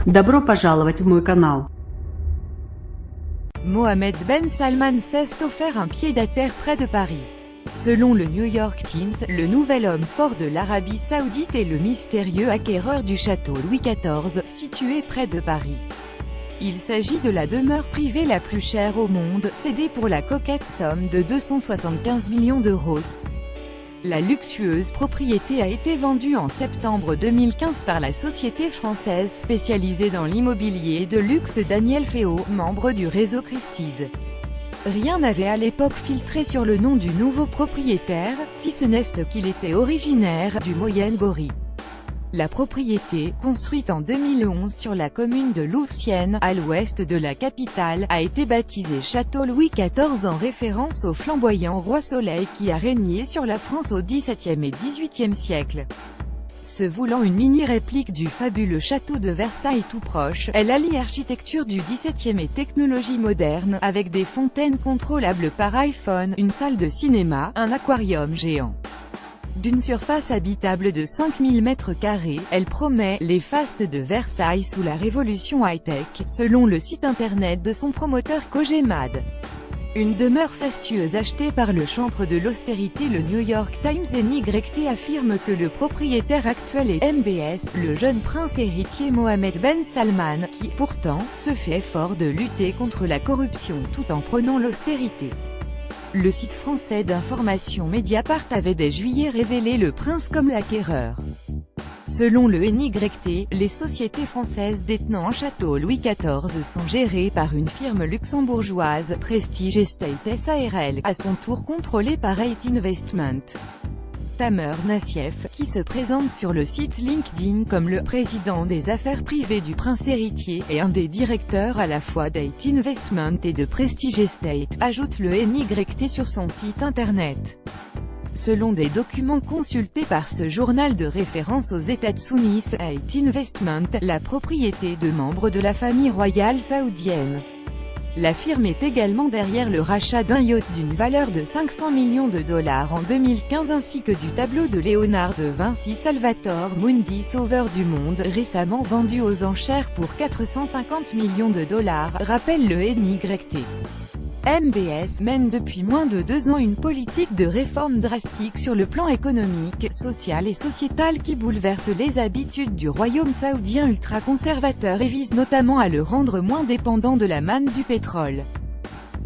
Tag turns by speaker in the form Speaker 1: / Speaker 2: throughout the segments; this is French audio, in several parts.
Speaker 1: Добро пожаловать в мой канал.
Speaker 2: Mohammed Ben Salman s'est offert un pied-à-terre près de Paris. Selon le New York Times, le nouvel homme fort de l'Arabie Saoudite est le mystérieux acquéreur du château Louis XIV, situé près de Paris. Il s'agit de la demeure privée la plus chère au monde, cédée pour la coquette somme de 275 millions d'euros. La luxueuse propriété a été vendue en septembre 2015 par la société française spécialisée dans l'immobilier de luxe Daniel Féo, membre du réseau Christie's. Rien n'avait à l'époque filtré sur le nom du nouveau propriétaire, si ce n'est qu'il était originaire du Moyen-Gori. La propriété, construite en 2011 sur la commune de Louvciennes, à l'ouest de la capitale, a été baptisée Château Louis XIV en référence au flamboyant roi Soleil qui a régné sur la France au XVIIe et XVIIIe siècle. Se voulant une mini-réplique du fabuleux château de Versailles tout proche, elle allie architecture du XVIIe et technologie moderne, avec des fontaines contrôlables par iPhone, une salle de cinéma, un aquarium géant. D'une surface habitable de 5000 m², elle promet « les fastes de Versailles sous la révolution high-tech », selon le site internet de son promoteur Cogemad. Une demeure fastueuse achetée par le chantre de l'austérité le New York Times NYT affirme que le propriétaire actuel est MBS, le jeune prince héritier Mohammed Ben Salman, qui, pourtant, se fait fort de lutter contre la corruption tout en prenant l'austérité. Le site français d'information Mediapart avait dès juillet révélé le prince comme l'acquéreur. Selon le NYT, les sociétés françaises détenant un château Louis XIV sont gérées par une firme luxembourgeoise, Prestige Estate SARL, à son tour contrôlée par Eight Investment. Tamer Nassif, qui se présente sur le site LinkedIn comme le président des affaires privées du prince héritier, et un des directeurs à la fois d'Eight Investment et de Prestige Estate, ajoute le NYT sur son site internet. Selon des documents consultés par ce journal de référence aux États-Unis, Eight Investment, la propriété de membres de la famille royale saoudienne. La firme est également derrière le rachat d'un yacht d'une valeur de 500 millions de dollars en 2015 ainsi que du tableau de Léonard de Vinci Salvator Mundi Sauveur du Monde, récemment vendu aux enchères pour 450 millions de dollars, rappelle le NYT. MBS mène depuis moins de 2 ans une politique de réforme drastique sur le plan économique, social et sociétal qui bouleverse les habitudes du royaume saoudien ultra-conservateur et vise notamment à le rendre moins dépendant de la manne du pétrole.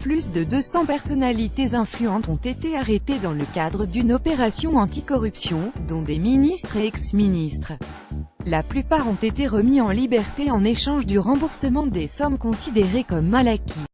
Speaker 2: Plus de 200 personnalités influentes ont été arrêtées dans le cadre d'une opération anticorruption, dont des ministres et ex-ministres. La plupart ont été remis en liberté en échange du remboursement des sommes considérées comme mal acquis.